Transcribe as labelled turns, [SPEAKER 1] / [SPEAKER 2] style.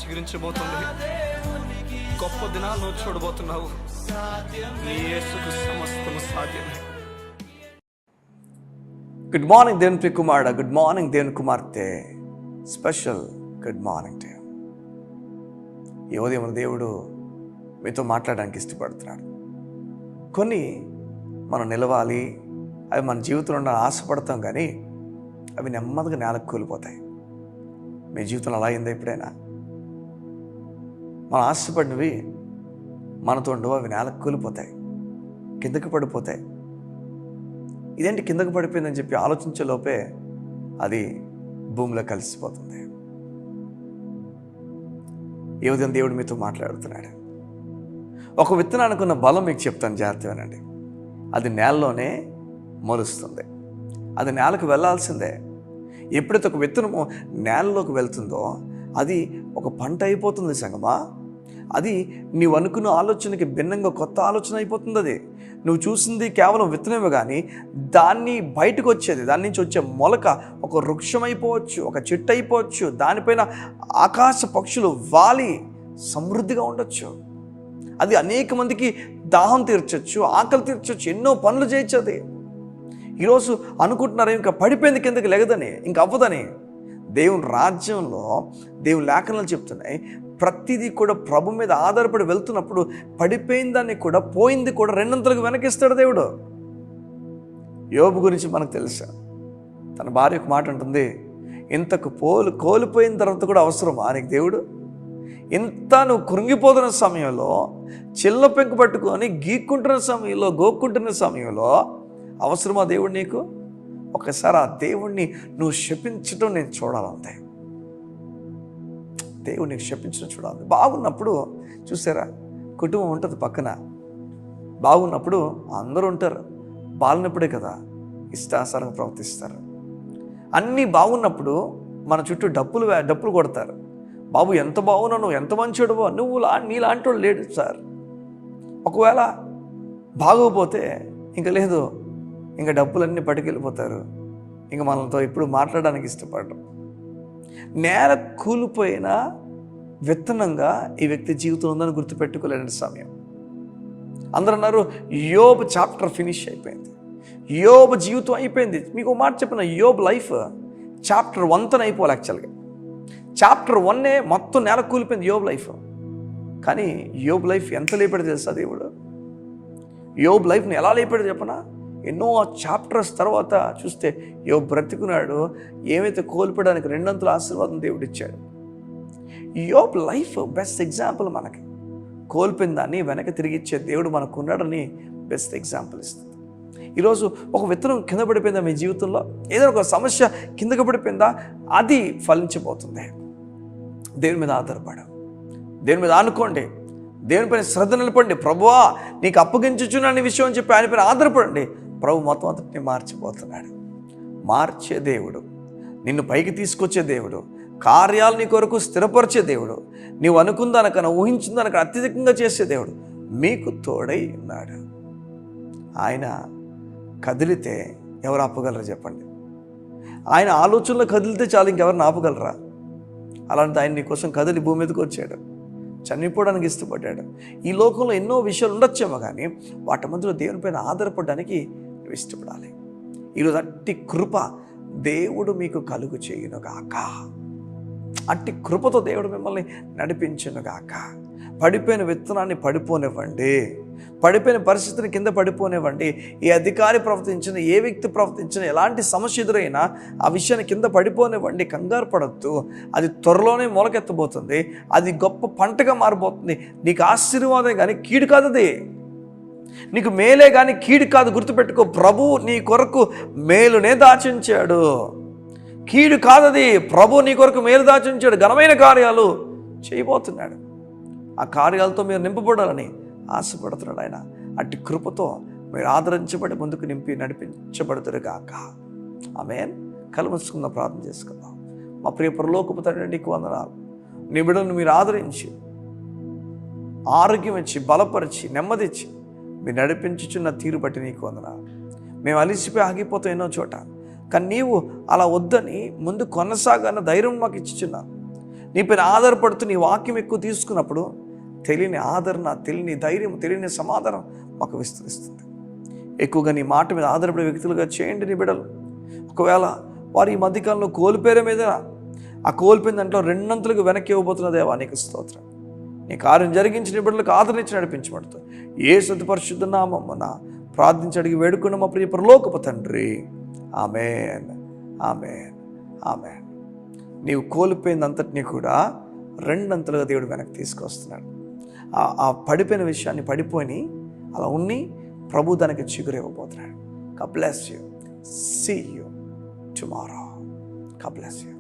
[SPEAKER 1] చిగురించబోతుంది. గొప్ప దినాలు నువ్వు చూడబోతున్నావు. నీ యేసుకు సమస్తము సాధ్యమే. గుడ్ మార్నింగ్ దేవుని ప్రియ కుమారుడా, గుడ్ మార్నింగ్ దేవుని కుమార్తె, special good morning to you. ఈ ఉదయం దేవుడు మీతో మాట్లాడడానికి ఇష్టపడుతున్నాడు. కొన్ని మనం నిలవాలి, అవి మన జీవితంలో ఉండాలని ఆశపడతాం, కానీ అవి నెమ్మదిగా నేలకు కూలిపోతాయి. మీ జీవితంలో అలా అయిందా ఎప్పుడైనా? మనం ఆశపడినవి మనతో ఉండవు, అవి నేలకు కూలిపోతాయి, కిందకి పడిపోతాయి. ఇదేంటి కిందకి పడిపోయిందని చెప్పి ఆలోచించే లోపే అది భూమిలో కలిసిపోతుంది. ఈ ఉదయం దేవుడు మీతో మాట్లాడుతున్నాడు. ఒక విత్తనానికి ఉన్న బలం మీకు చెప్తాను, జాగ్రత్తగానండి. అది నేలలోనే మొలుస్తుంది, అది నేలకు వెళ్ళాల్సిందే. ఎప్పుడైతే ఒక విత్తనము నేలలోకి వెళ్తుందో అది ఒక పంట అయిపోతుంది సంగమా. అది నీవు అనుకున్న ఆలోచనకి భిన్నంగా కొత్త ఆలోచన అయిపోతుంది. అది నువ్వు చూసింది కేవలం విత్తనమే, కానీ దాన్ని బయటకు వచ్చేది, దాని నుంచి వచ్చే మొలక ఒక వృక్షం అయిపోవచ్చు, ఒక చెట్టు అయిపోవచ్చు. దానిపైన ఆకాశ పక్షులు వాలి సమృద్ధిగా ఉండొచ్చు. అది అనేక మందికి దాహం తీర్చొచ్చు, ఆకలి తీర్చొచ్చు, ఎన్నో పనులు చేయొచ్చు. అది ఈరోజు అనుకుంటున్నారు ఇంకా పడిపోయింది, కిందకి లెగదని, ఇంక అవ్వదని. దేవుని రాజ్యంలో దేవుని లేఖనాలు చెప్తున్నాయి, ప్రతిదీ కూడా ప్రభు మీద ఆధారపడి వెళ్తున్నప్పుడు పడిపోయిన దాన్ని కూడా, పోయింది కూడా రెండంతలకు వెనకిస్తాడు దేవుడు. యోబు గురించి మనకు తెలుసా? తన భార్య ఒక మాట అంటుంది, ఇంతకు కోల్పోయిన తర్వాత కూడా అవసరమా నీకు దేవుడు? ఇంత నువ్వు కృంగిపోతున్న సమయంలో, చిల్ల పెంకు పట్టుకొని గీక్కుంటున్న సమయంలో, గోక్కుంటున్న సమయంలో అవసరమా దేవుడు నీకు? ఒకసారి ఆ దేవుణ్ణి నువ్వు శపించడం నేను చూడాలంతే. దేవుడు నీకు శపించడం చూడాలి. బాగున్నప్పుడు చూసారా, కుటుంబం ఉంటుంది పక్కన, బాగున్నప్పుడు అందరూ ఉంటారు. బాగున్నప్పుడే కదా ఇష్టానుసారంగా ప్రవర్తిస్తారు. అన్నీ బాగున్నప్పుడు మన చుట్టూ డప్పులు కొడతారు. బాబు ఎంత బాగున్నావు, నువ్వు ఎంత మంచోడువో, నువ్వు నీలాంటి వాడు లేడు సార్. ఒకవేళ బాగోపోతే ఇంకా లేదు, ఇంకా డబ్బులన్నీ పట్టుకెళ్ళిపోతారు. ఇంకా మనతో ఇప్పుడు మాట్లాడడానికి ఇష్టపడరు. నేల కూలిపోయిన విత్తనంగా ఈ వ్యక్తి జీవితం ఉందని గుర్తుపెట్టుకోలేని సమయం. అందరూ అన్నారు యోబ్ చాప్టర్ ఫినిష్ అయిపోయింది, యోబ్ జీవితం అయిపోయింది. మీకు మాట చెప్పిన, యోబ్ లైఫ్ చాప్టర్ 1 అయిపోవాలి. యాక్చువల్గా చాప్టర్ 1 మొత్తం నేల కూలిపోయింది యోబ్ లైఫ్. కానీ యోబ్ లైఫ్ ఎంత లేపాడు తెలుసా దేవుడు? యోబ్ లైఫ్ని ఎలా లేపాడు చెప్పనా? ఎన్నో చాప్టర్స్ తర్వాత చూస్తే యోబ్ బ్రతికున్నాడు. ఏమైతే కోల్పోవడానికి రెండంతల ఆశీర్వాదం దేవుడు ఇచ్చాడు. యోబ్ లైఫ్ బెస్ట్ ఎగ్జాంపుల్. మనకి కోల్పోయిన దాన్ని వెనక్కి తిరిగి ఇచ్చే దేవుడు మనకున్నాడని బెస్ట్ ఎగ్జాంపుల్ ఇస్తుంది. ఈరోజు ఒక విత్తనం కింద పడిపోయిందా మీ జీవితంలో? ఏదైనా ఒక సమస్య కిందకి పడిపోయిందా? అది ఫలించబోతుంది. దేవుని మీద ఆధారపడు, దేవుని మీద ఆనుకోండి, దేవునిపైన శ్రద్ధ నిలపండి. ప్రభువా నీకు అప్పగించుచున్నాను ఈ విషయం అని చెప్పి ఆయన పైన ఆధారపడండి. ప్రభు మొత్తం అంతటిని మార్చిపోతున్నాడు. మార్చే దేవుడు, నిన్ను పైకి తీసుకొచ్చే దేవుడు, కార్యాలు నీ కొరకు స్థిరపరిచే దేవుడు, నీవు అనుకుందానికన్నా ఊహించిందానికన్నా అత్యధికంగా చేసే దేవుడు మీకు తోడై ఉన్నాడు. ఆయన కదిలితే ఎవరు ఆపగలరా చెప్పండి? ఆయన ఆలోచనలో కదిలితే చాలు, ఇంకెవరిని ఆపగలరా? అలాంటి ఆయన నీ కోసం కదిలి భూమి మీదకి వచ్చాడు, చనిపోవడానికి ఇష్టపడ్డాడు. ఈ లోకంలో ఎన్నో విషయాలు ఉండొచ్చేమో, కానీ వాటి మధ్యలో దేవునిపైన ఆధారపడడానికి నువ్వు ఇష్టపడాలి. ఈరోజు అట్టి కృప దేవుడు మీకు కలుగు చేయునుగాక. అట్టి కృపతో దేవుడు మిమ్మల్ని నడిపించునుగాక. పడిపోయిన విత్తనాన్ని పడిపోనివ్వండి, పడిపోయిన పరిస్థితిని కింద పడిపోనివ్వండి. ఏ అధికారి ప్రవర్తించిన, ఏ వ్యక్తి ప్రవర్తించిన, ఎలాంటి సమస్య ఎదురైనా ఆ విషయాన్ని కింద పడిపోనివ్వండి. కంగారు పడద్దు, అది త్వరలోనే మొలకెత్తబోతుంది, అది గొప్ప పంటగా మారిపోతుంది. నీకు ఆశీర్వాదం కానీ కీడు కాదు, అది నీకు మేలే కానీ కీడు కాదు. గుర్తుపెట్టుకో, ప్రభు నీ కొరకు మేలునే దాచించాడు, కీడు కాదది. ప్రభు నీ కొరకు మేలు దాచించాడు, ఘనమైన కార్యాలు చేయబోతున్నాడు. ఆ కార్యాలతో మీరు నింపబడాలని ఆశపడుతున్నాడు ఆయన. అట్టి కృపతో మీరు ఆదరించబడి ముందుకు నింపి నడిపించబడుతురుగాక. ఆమేన్. కళ్ళు మూసుకుందాం, ప్రార్థన చేసుకుందాం. మా ప్రియ పరలోకపు తండ్రి, నీకు వందనాలు. నీ బిడ్డలను మీరు ఆదరించి, ఆరోగ్యం ఇచ్చి, బలపరిచి, నెమ్మదిచ్చి మీరు నడిపించుచున్న తీరు బట్టి నీకు వందనాలు. మేము అలిసిపోయి ఆగిపోతాం ఎన్నో చోట, కానీ నీవు అలా వద్దని ముందు కొనసాగన్న ధైర్యం మాకు ఇచ్చుచున్నావు. నీపైన ఆధారపడుతూ నీ వాక్యం ఎక్కువ తీసుకున్నప్పుడు తెలియని ఆదరణ, తెలియని ధైర్యం, తెలియని సమాధానం మాకు విస్తరిస్తుంది. ఎక్కువగా నీ మాట మీద ఆధారపడే వ్యక్తులుగా చేయండి నీ బిడ్డలు. ఒకవేళ వారు ఈ మధ్యకాలంలో కోల్పోయే మీద ఆ కోల్పోయిన దాంట్లో రెండంతలకు వెనక్కి ఇవ్వబోతున్న దేవా నీకు స్తోత్రం. నీ కార్యం జరిగించిన బిడ్డలకు ఆదరించి నడిపించబడుతూ యేసు పరిశుద్ధ నామమున ప్రార్థించి అడిగి వేడుకున్న మా ప్రియ పరలోకపు తండ్రి. ఆమేన్, ఆమేన్, ఆమేన్. నీవు కోల్పోయిందంతటినీ కూడా రెండంతలుగా దేవుడు వెనక్కి తీసుకొస్తున్నాడు. ఆ పడిపోయిన విషయాన్ని పడిపోయి అలా ఉన్ని ప్రభు దానికి చిగురు ఇవ్వబోతున్నాడు. God bless you. See you tomorrow. God bless you.